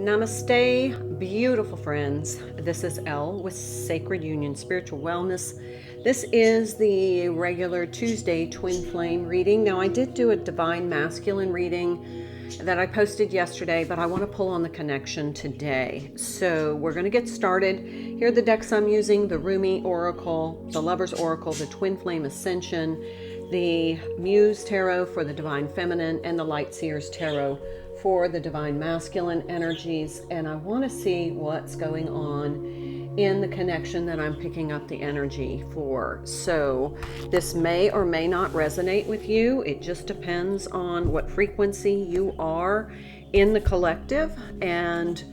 Namaste, beautiful friends. This is Elle with Sacred Union Spiritual Wellness. This is the regular Tuesday Twin Flame reading. Now, I did do a Divine Masculine reading that I posted yesterday, but I want to pull on the connection today. So we're going to get started. Here are the decks I'm using: the Rumi Oracle, the Lover's Oracle, the Twin Flame Ascension, the Muse Tarot for the Divine Feminine, and the Light Seers Tarot for the Divine Masculine energies. And I want to see what's going on in the connection that I'm picking up the energy for. So this may or may not resonate with you. It just depends on what frequency you are in the collective and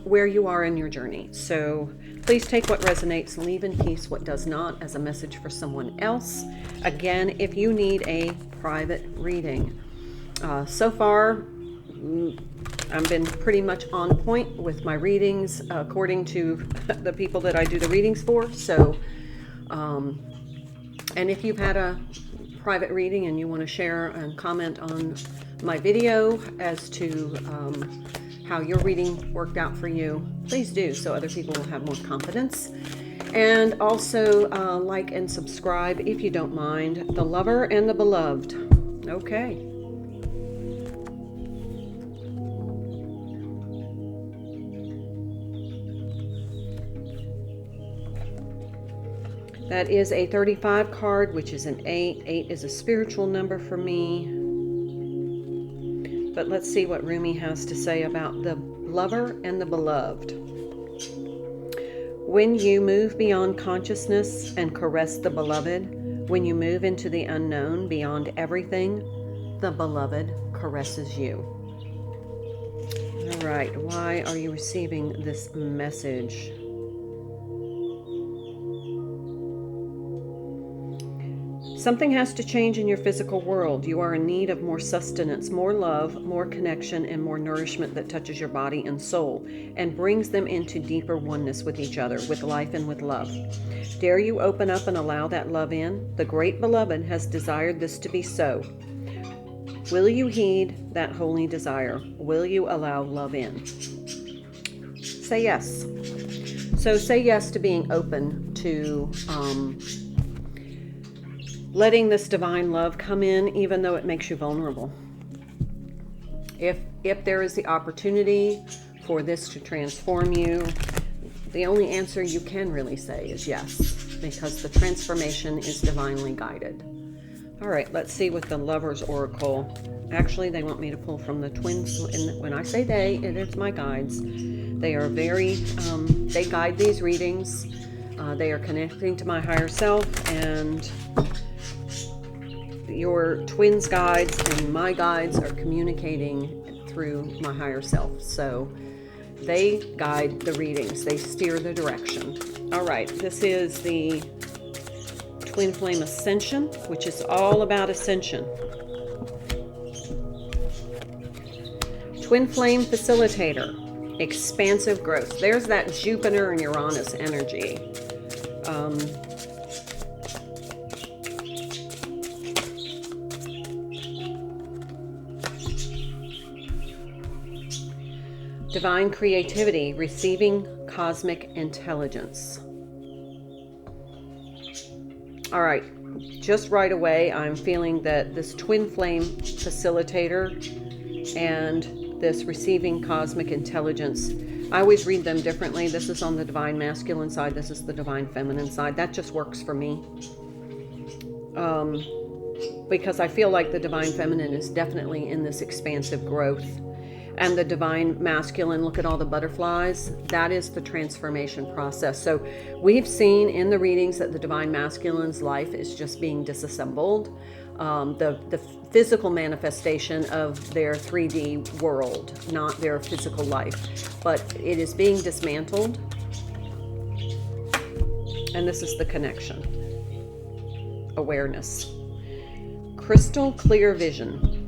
where you are in your journey. So please take what resonates, leave in peace what does not, as a message for someone else. Again, if you need a private reading. So far, I've been pretty much on point with my readings according to the people that I do the readings for. So, and if you've had a private reading and you want to share and comment on my video as to how your reading worked out for you, please do, so other people will have more confidence. And also like and subscribe if you don't mind. The Lover and the Beloved. Okay. That is a 35 card, which is an 8. 8 is a spiritual number for me. But let's see what Rumi has to say about the Lover and the Beloved. When you move beyond consciousness and caress the Beloved, when you move into the unknown beyond everything, the Beloved caresses you. All right, why are you receiving this message? Something has to change in your physical world. You are in need of more sustenance, more love, more connection, and more nourishment that touches your body and soul and brings them into deeper oneness with each other, with life and with love. Dare you open up and allow that love in? The great Beloved has desired this to be so. Will you heed that holy desire? Will you allow love in? Say yes. So say yes to being open to letting this divine love come in, even though it makes you vulnerable. If there is the opportunity for this to transform you, the only answer you can really say is yes, because the transformation is divinely guided. All right, let's see what the Lover's Oracle. Actually, they want me to pull from the twins. And when I say they, it's my guides. They are very, they guide these readings. They are connecting to my higher self, and your twins guides and my guides are communicating through my higher self. So they guide the readings. They steer the direction. All right, this is the Twin Flame Ascension, which is all about ascension. Twin Flame Facilitator, expansive growth. There's that Jupiter and Uranus energy. Divine creativity, receiving cosmic intelligence. All right, just right away, I'm feeling that this twin flame facilitator and this receiving cosmic intelligence, I always read them differently. This is on the divine masculine side. This is the divine feminine side. That just works for me. Because I feel like the divine feminine is definitely in this expansive growth. And the divine masculine, look at all the butterflies. That is the transformation process. So we've seen in the readings that the divine masculine's life is just being disassembled. The physical manifestation of their 3D world, not their physical life. But it is being dismantled. And this is the connection. Awareness. Crystal clear vision.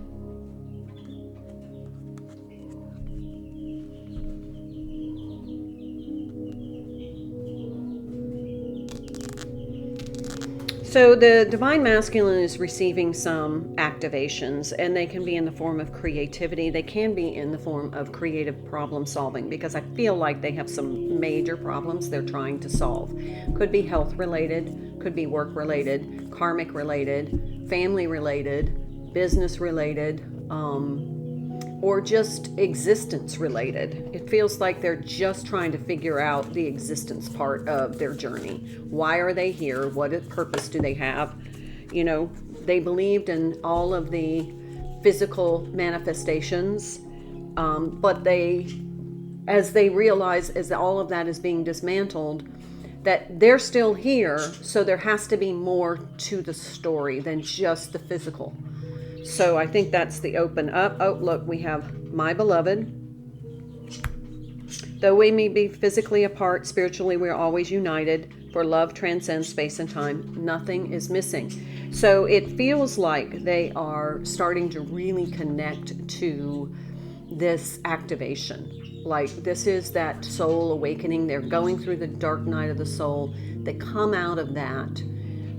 So the divine masculine is receiving some activations, and they can be in the form of creativity. They can be in the form of creative problem solving, because I feel like they have some major problems they're trying to solve. Could be health related, could be work related, karmic related, family related, business related, or just existence related. It feels like they're just trying to figure out the existence part of their journey. Why are they here? What purpose do they have? You know, they believed in all of the physical manifestations, but as they realize, as all of that is being dismantled, that they're still here, so there has to be more to the story than just the physical. So I think that's the open up. Oh, look, we have my beloved. Though we may be physically apart, spiritually we are always united, for love transcends space and time. Nothing is missing. So it feels like they are starting to really connect to this activation. Like this is that soul awakening. They're going through the dark night of the soul. They come out of that.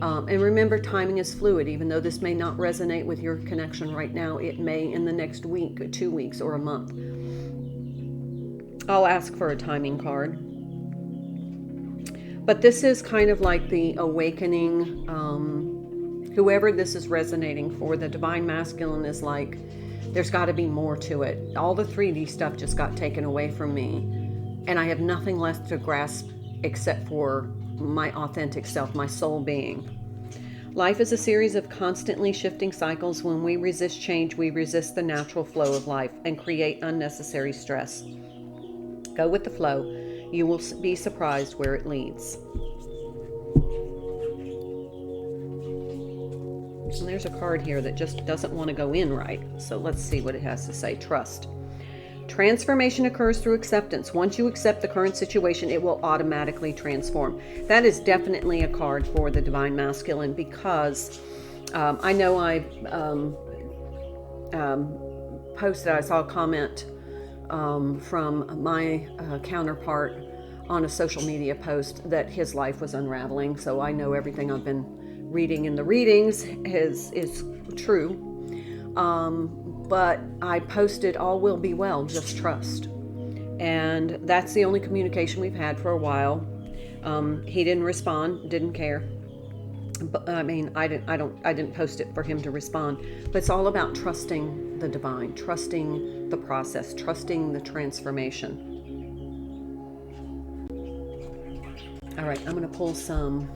And remember, timing is fluid. Even though this may not resonate with your connection right now, it may in the next week, or 2 weeks, or a month. I'll ask for a timing card. But this is kind of like the awakening. Whoever this is resonating for, the divine masculine is like, there's got to be more to it. All the 3D stuff just got taken away from me, and I have nothing left to grasp except for my authentic self, my soul being. Life is a series of constantly shifting cycles. When we resist change, we resist the natural flow of life and create unnecessary stress. Go with the flow. You will be surprised where it leads. And there's a card here that just doesn't want to go in right. So let's see what it has to say. Trust. Transformation occurs through acceptance. Once you accept the current situation, it will automatically transform. That is definitely a card for the divine masculine, because I know I posted, I saw a comment from my counterpart on a social media post that his life was unraveling. So I know everything I've been reading in the readings is true. But I posted, all will be well, just trust. And that's the only communication we've had for a while. He didn't respond, didn't care. But I mean, I didn't post it for him to respond. But it's all about trusting the divine, trusting the process, trusting the transformation. All right, I'm going to pull some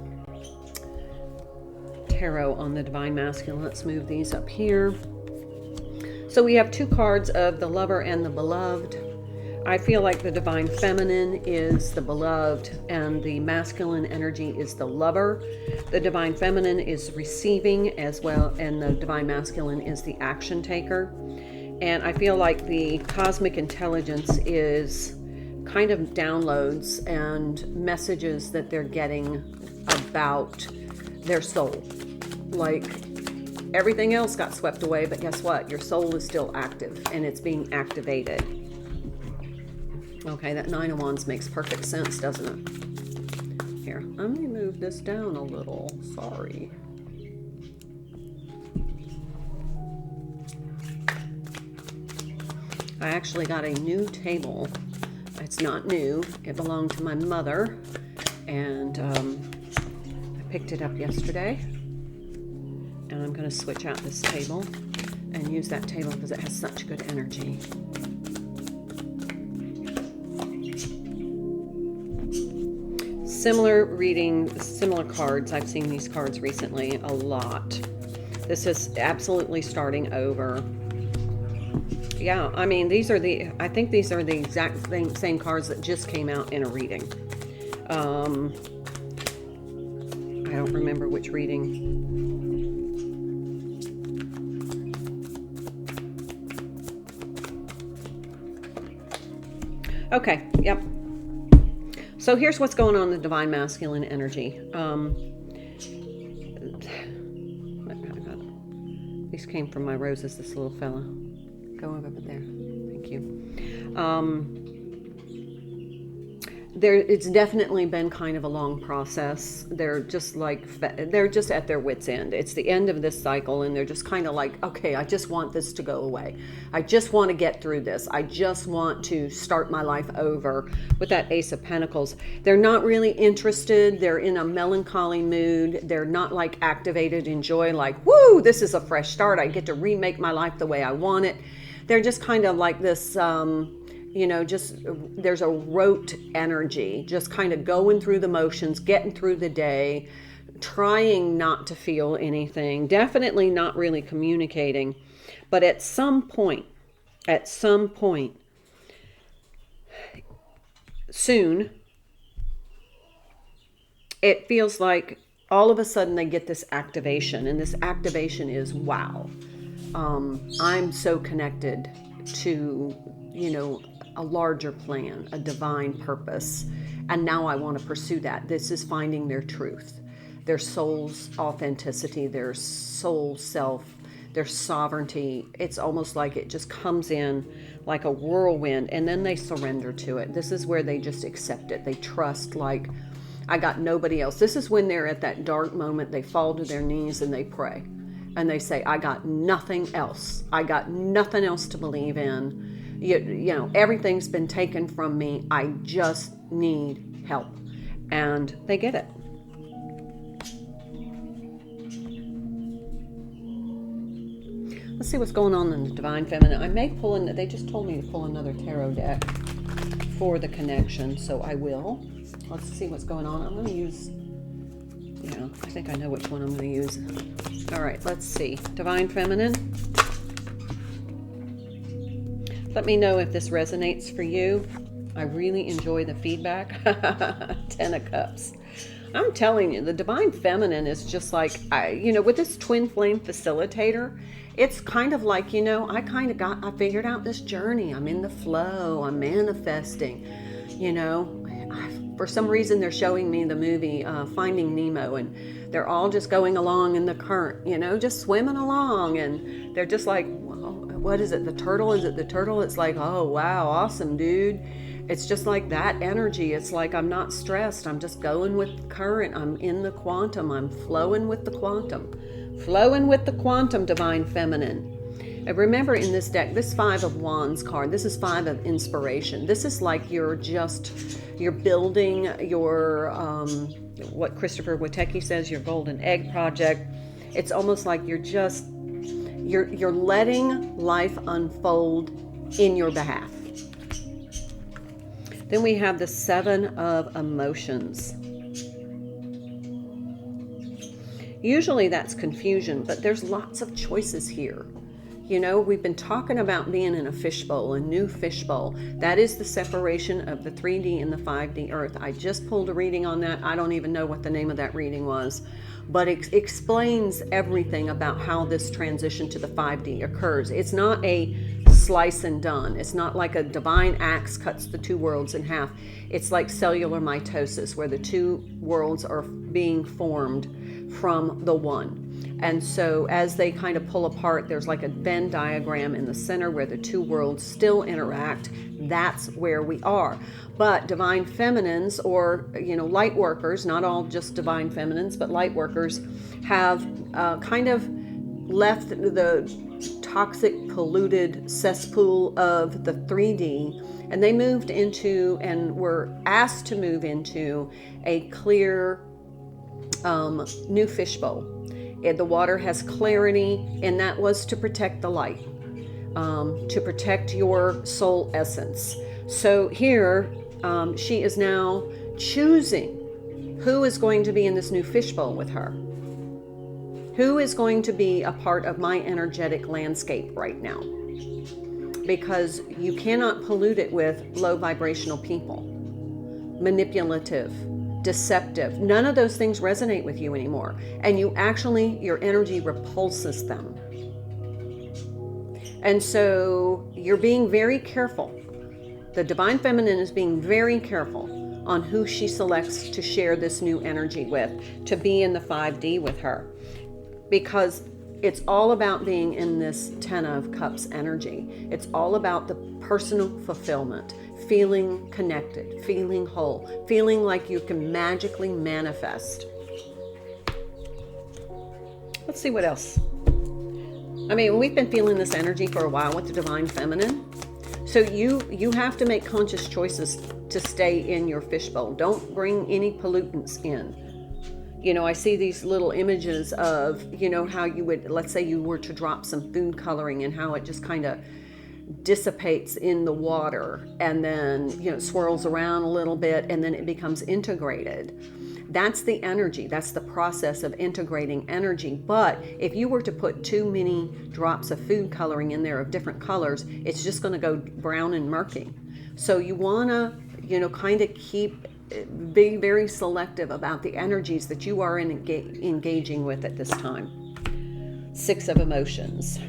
tarot on the divine masculine. Let's move these up here. So we have 2 cards of the lover and the beloved. I feel like the divine feminine is the beloved and the masculine energy is the lover. The divine feminine is receiving as well, and the divine masculine is the action taker. And I feel like the cosmic intelligence is kind of downloads and messages that they're getting about their soul. Like, everything else got swept away, but guess what? Your soul is still active, and it's being activated. Okay, that 9 of Wands makes perfect sense, doesn't it? Here, let me move this down a little. Sorry. I actually got a new table. It's not new. It belonged to my mother, and I picked it up yesterday. And I'm going to switch out this table and use that table because it has such good energy. Similar reading, similar cards. I've seen these cards recently a lot. This is absolutely starting over. Yeah, I mean, I think these are the exact same cards that just came out in a reading. I don't remember which reading. Okay, yep. So here's what's going on in the divine masculine energy. These came from my roses, this little fella. Go over there. Thank you. it's definitely been kind of a long process. They're just at their wits' end. It's the end of this cycle, and they're just kind of like, okay, I just want this to go away. I just want to get through this. I just want to start my life over. With that Ace of Pentacles, they're not really interested. They're in a melancholy mood. They're not like activated in joy, like, woo, this is a fresh start. I get to remake my life the way I want it. They're just kind of like this, just there's a rote energy, just kind of going through the motions, getting through the day, trying not to feel anything, definitely not really communicating. But at some point, soon, it feels like all of a sudden they get this activation, and this activation is, wow, I'm so connected to, a larger plan, a divine purpose, and now I want to pursue that. This is finding their truth, their soul's authenticity, their soul self, their sovereignty. It's almost like it just comes in like a whirlwind, and then they surrender to it. This is where they just accept it. They trust, like, I got nobody else. This is when they're at that dark moment. They fall to their knees and they pray. And they say, I got nothing else. I got nothing else to believe in. Everything's been taken from me. I just need help. And they get it. Let's see what's going on in the Divine Feminine. I may pull in, they just told me to pull another tarot deck for the connection, so I will. Let's see what's going on. I'm going to use, I think I know which one I'm going to use. All right, let's see. Divine Feminine. Let me know if this resonates for you. I really enjoy the feedback. 10 of Cups. I'm telling you, the Divine Feminine is just like, with this twin flame facilitator, it's kind of like, I figured out this journey. I'm in the flow. I'm manifesting. For some reason, they're showing me the movie Finding Nemo, and they're all just going along in the current, just swimming along, and they're just like, what is it? The turtle? Is it the turtle? It's like, oh, wow, awesome, dude. It's just like that energy. It's like, I'm not stressed. I'm just going with the current. I'm in the quantum. I'm flowing with the quantum. Flowing with the quantum, Divine Feminine. And remember, in this deck, this 5 of Wands card, this is 5 of inspiration. This is like you're building your, what Christopher Witecki says, your golden egg project. It's almost like you're letting life unfold in your behalf. Then we have the 7 of emotions. Usually that's confusion, but there's lots of choices here. We've been talking about being in a fishbowl, a new fishbowl. That is the separation of the 3D and the 5D earth. I just pulled a reading on that. I don't even know what the name of that reading was, but it explains everything about how this transition to the 5D occurs. It's not a slice and done. It's not like a divine axe cuts the 2 worlds in half. It's like cellular mitosis, where the 2 worlds are being formed from the one. And so as they kind of pull apart, there's like a Venn diagram in the center where the 2 worlds still interact. That's where we are. But divine feminines, or light workers, not all just divine feminines, but light workers, have kind of left the toxic, polluted cesspool of the 3D, and they moved into, and were asked to move into, a clear new fishbowl. The water has clarity, and that was to protect the light, to protect your soul essence. So here, she is now choosing who is going to be in this new fishbowl with her. Who is going to be a part of my energetic landscape right now? Because you cannot pollute it with low vibrational people, manipulative, deceptive. None of those things resonate with you anymore. And your energy repulses them. And so you're being very careful. The Divine Feminine is being very careful on who she selects to share this new energy with, to be in the 5D with her. Because it's all about being in this 10 of Cups energy. It's all about the personal fulfillment, feeling connected, feeling whole, feeling like you can magically manifest. Let's see what else. I mean, we've been feeling this energy for a while with the Divine Feminine. So you have to make conscious choices to stay in your fishbowl. Don't bring any pollutants in. You know, I see these little images of, you know, how you would, let's say you were to drop some food coloring and how it just kind of dissipates in the water and then, you know, swirls around a little bit and then it becomes integrated. That's the energy. That's the process of integrating energy. But if you were to put too many drops of food coloring in there of different colors, it's just going to go brown and murky. So you want to, you know, kind of be very selective about the energies that you are engaging with at this time. 6 of Emotions.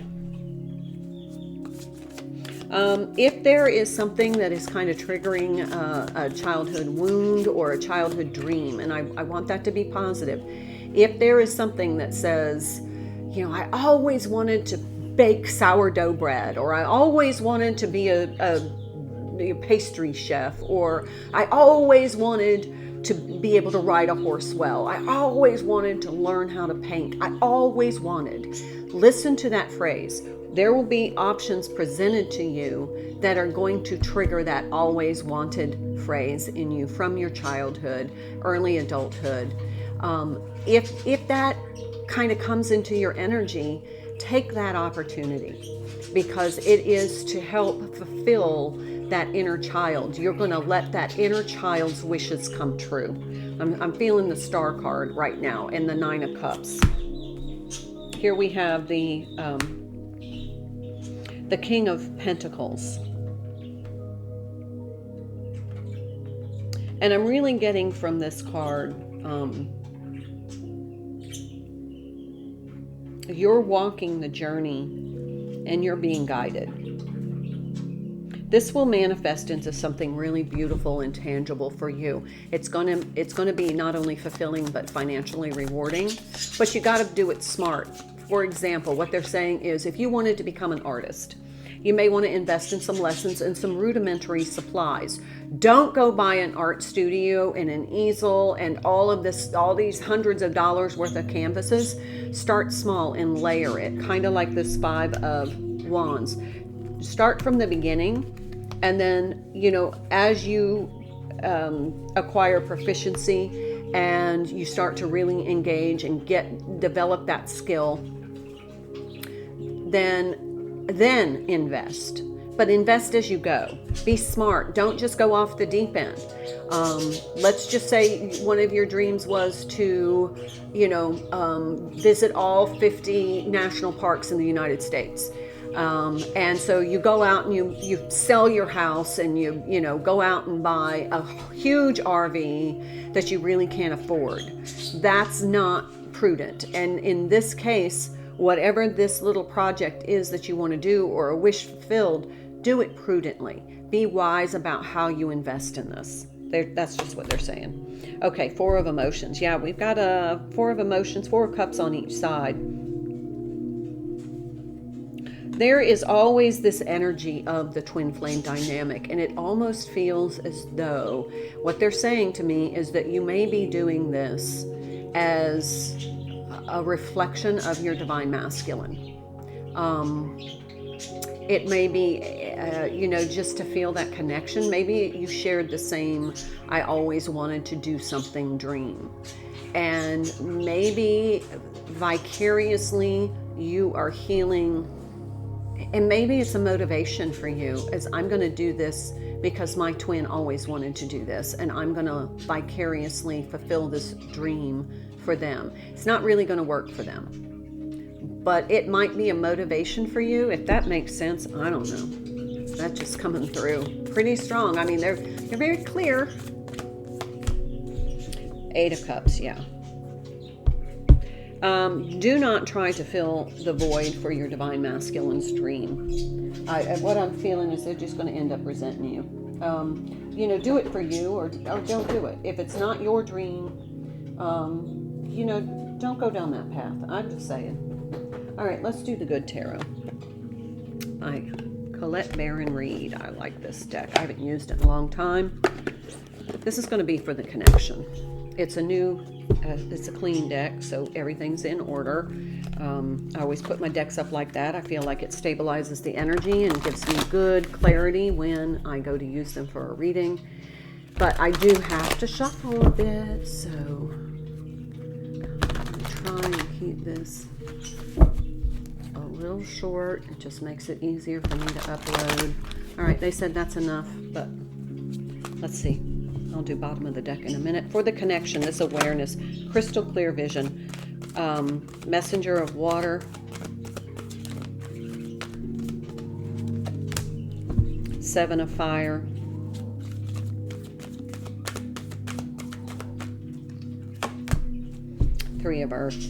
If there is something that is kind of triggering a childhood wound or a childhood dream, and I want that to be positive. If there is something that says, you know, I always wanted to bake sourdough bread, or I always wanted to be a pastry chef, or I always wanted to be able to ride a horse well. I always wanted to learn how to paint. I always wanted. Listen to that phrase. There will be options presented to you that are going to trigger that always wanted phrase in you from your childhood, early adulthood. If that kind of comes into your energy, take that opportunity, because it is to help fulfill that inner child. You're going to let that inner child's wishes come true. I'm feeling the Star card right now and the 9 of Cups. Here we have the King of Pentacles. And I'm really getting from this card, you're walking the journey and you're being guided. This will manifest into something really beautiful and tangible for you. It's going to be not only fulfilling but financially rewarding, but you got to do it smart. For example, what they're saying is, if you wanted to become an artist, you may want to invest in some lessons and some rudimentary supplies. Don't go buy an art studio and an easel and all these hundreds of dollars worth of canvases. Start small and layer it, kind of like this 5 of Wands. Start from the beginning, and then, you know, as you acquire proficiency and you start to really engage and develop that skill, then invest. But invest as you go. Be smart. Don't just go off the deep end. Let's just say one of your dreams was to, you know, visit all 50 national parks in the United States. And so you go out and you sell your house and you know, go out and buy a huge RV that you really can't afford. That's not prudent. And in this case, whatever this little project is that you want to do or a wish fulfilled, do it prudently. Be wise about how you invest in this. That's just what they're saying. Okay, 4 of Emotions. Yeah, we've got a 4 of Emotions, 4 of Cups on each side. There is always this energy of the twin flame dynamic, and it almost feels as though what they're saying to me is that you may be doing this as a reflection of your divine masculine. It may be, you know, just to feel that connection. Maybe you shared the same, I always wanted to do something dream. And maybe vicariously you are healing. And maybe it's a motivation for you, as I'm going to do this because my twin always wanted to do this, and I'm going to vicariously fulfill this dream for them. It's not really going to work for them, but it might be a motivation for you, if that makes sense. I don't know. That's just coming through pretty strong. I mean, they're very clear. 8 of Cups, yeah. Do not try to fill the void for your divine masculine's dream. What I'm feeling is they're just going to end up resenting you. You know, do it for you or don't do it. If it's not your dream, you know, don't go down that path. I'm just saying. All right, let's do the good tarot. My Colette Baron Reed. I like this deck. I haven't used it in a long time. This is going to be for the connection. It's a new, it's a clean deck, so everything's in order. I always put my decks up like that. I feel like it stabilizes the energy and gives me good clarity when I go to use them for a reading. But I do have to shuffle a bit, so I'm trying to keep this a little short. It just makes it easier for me to upload. All right, they said that's enough, but let's see. I'll do bottom of the deck in a minute. For the connection, this awareness, crystal clear vision, messenger of water, seven of fire, three of earth,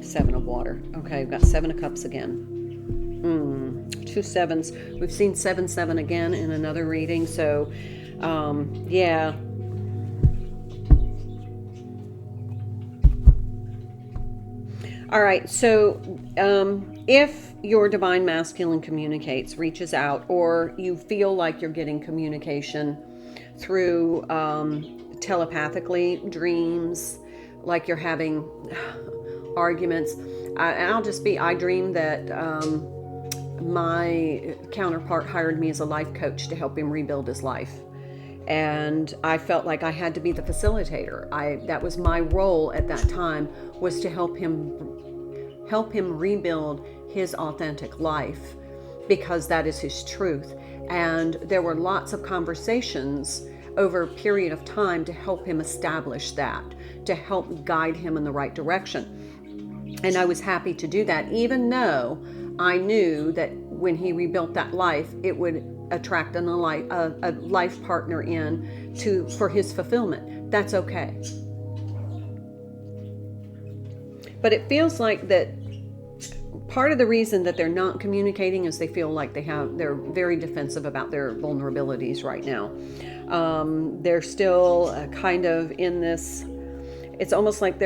seven of water. Okay, we've got seven of cups again. Two sevens. We've seen 7-7 again in another reading. So, yeah. All right. So, if your divine masculine communicates, reaches out, or you feel like you're getting communication through telepathically, dreams, like you're having arguments. I dreamed that my counterpart hired me as a life coach to help him rebuild his life. And I felt like I had to be the facilitator. That was my role at that time, was to help him rebuild his authentic life, because that is his truth. And there were lots of conversations over a period of time to help him establish that, to help guide him in the right direction. And I was happy to do that, even though I knew that when he rebuilt that life, it would attract a life partner for his fulfillment. That's okay. But it feels like that part of the reason that they're not communicating is they feel like they're very defensive about their vulnerabilities right now. They're still kind of in this, it's almost like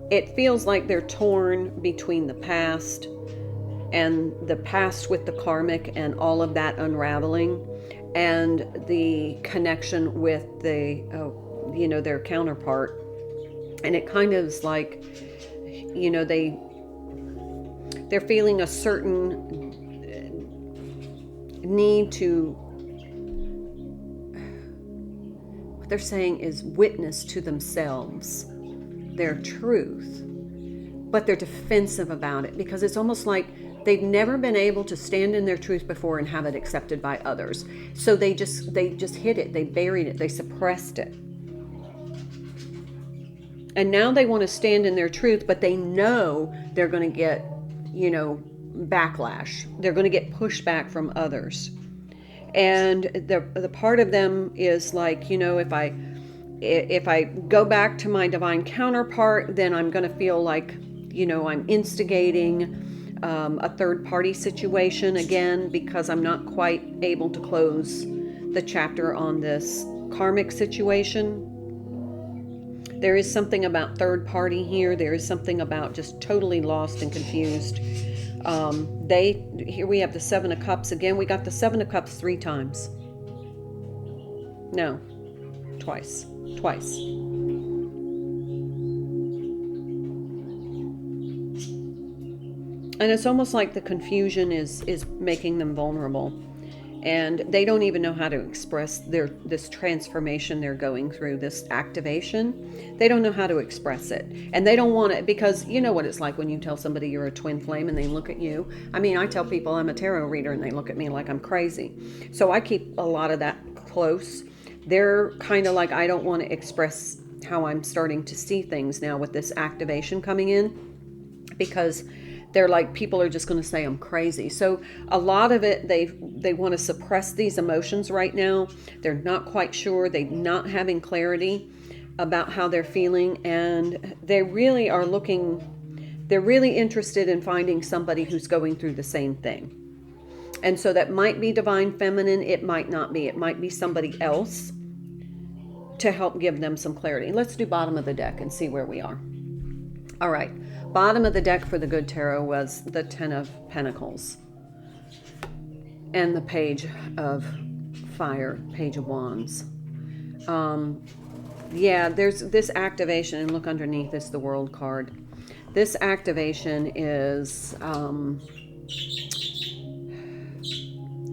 it feels like they're torn between the past and the past with the karmic and all of that unraveling, and the connection with their counterpart. And it kind of is like, they're feeling a certain need to, what they're saying is witness to themselves their truth, but they're defensive about it, because it's almost like they've never been able to stand in their truth before and have it accepted by others. So they just hid it, they buried it, they suppressed it. And now they want to stand in their truth, but they know they're going to get, backlash. They're going to get pushback from others. And the part of them is like, if I go back to my divine counterpart, then I'm going to feel like, I'm instigating a third party situation again, because I'm not quite able to close the chapter on this karmic situation. There is something about third party here. There is something about just totally lost and confused. Here we have the Seven of Cups again. We got the Seven of Cups 3 times. No, twice. And it's almost like the confusion is making them vulnerable, and they don't even know how to express this transformation they're going through, this activation. They don't know how to express it, and they don't want it, because you know what it's like when you tell somebody you're a twin flame and they look at you. I mean, I tell people I'm a tarot reader and they look at me like I'm crazy. So I keep a lot of that close. They're kind of like, I don't want to express how I'm starting to see things now with this activation coming in, because they're like, people are just going to say I'm crazy. So a lot of it, they want to suppress these emotions right now. They're not quite sure. They're not having clarity about how they're feeling. And they really are they're really interested in finding somebody who's going through the same thing. And so that might be divine feminine. It might not be. It might be somebody else. to help give them some clarity. Let's do bottom of the deck and see where we are. All right, bottom of the deck for the good tarot was the Ten of Pentacles and the Page of Fire, Page of Wands. Yeah, there's this activation, and look underneath is the World card. This activation is,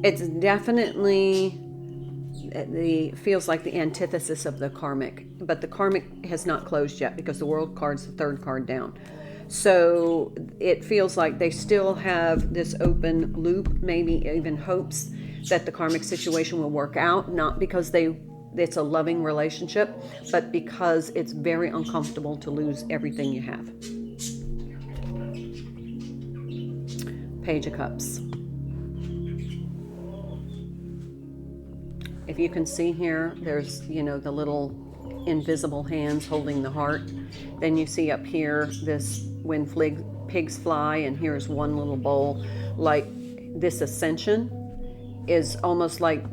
it's definitely feels like the antithesis of the karmic, but the karmic has not closed yet because the World card's the third card down. So it feels like they still have this open loop, maybe even hopes that the karmic situation will work out, not because it's a loving relationship, but because it's very uncomfortable to lose everything you have. Page of Cups. If you can see here, there's, the little invisible hands holding the heart. Then you see up here this when pigs fly, and here's one little bowl. Like this Ascension is almost like,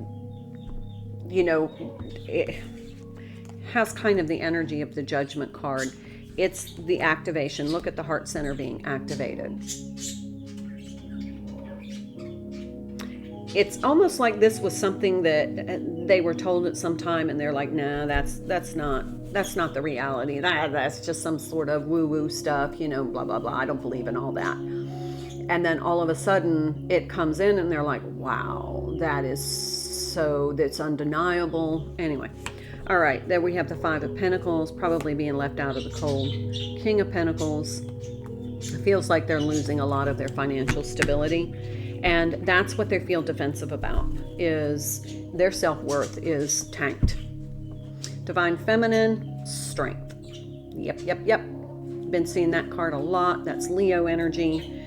it has kind of the energy of the Judgment card. It's the activation. Look at the heart center being activated. It's almost like this was something that they were told at some time, and they're like, nah, that's not the reality. That's just some sort of woo-woo stuff, blah, blah, blah. I don't believe in all that. And then all of a sudden it comes in and they're like, wow, that's undeniable. Anyway. All right, there we have the Five of Pentacles, probably being left out of the cold. King of Pentacles. It feels like they're losing a lot of their financial stability. And that's what they feel defensive about, is their self-worth is tanked. Divine Feminine, strength. Yep. Been seeing that card a lot. That's Leo energy.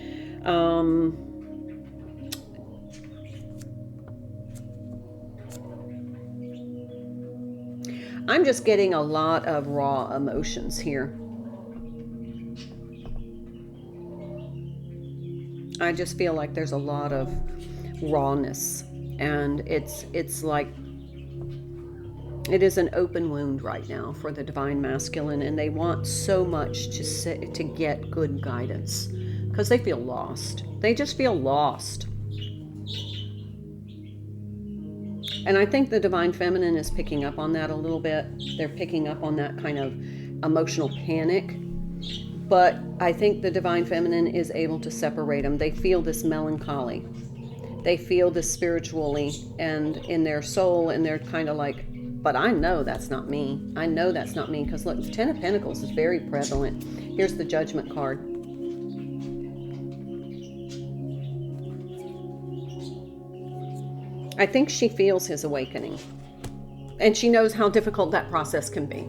I'm just getting a lot of raw emotions here. I just feel like there's a lot of rawness, and it's like it is an open wound right now for the Divine Masculine, and they want so much to get good guidance because they feel lost. They just feel lost. And I think the Divine Feminine is picking up on that a little bit. They're picking up on that kind of emotional panic. But I think the Divine Feminine is able to separate them. They feel this melancholy. They feel this spiritually and in their soul, and they're kind of like, but I know that's not me. I know that's not me. Because look, the Ten of Pentacles is very prevalent. Here's the Judgment card. I think she feels his awakening. And she knows how difficult that process can be.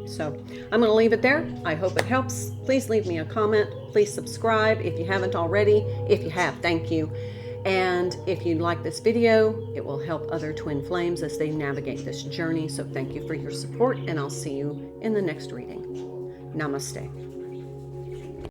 So I'm going to leave it there. I hope it helps. Please leave me a comment. Please subscribe if you haven't already. If you have, thank you. And if you like this video, it will help other twin flames as they navigate this journey. So thank you for your support, and I'll see you in the next reading. Namaste.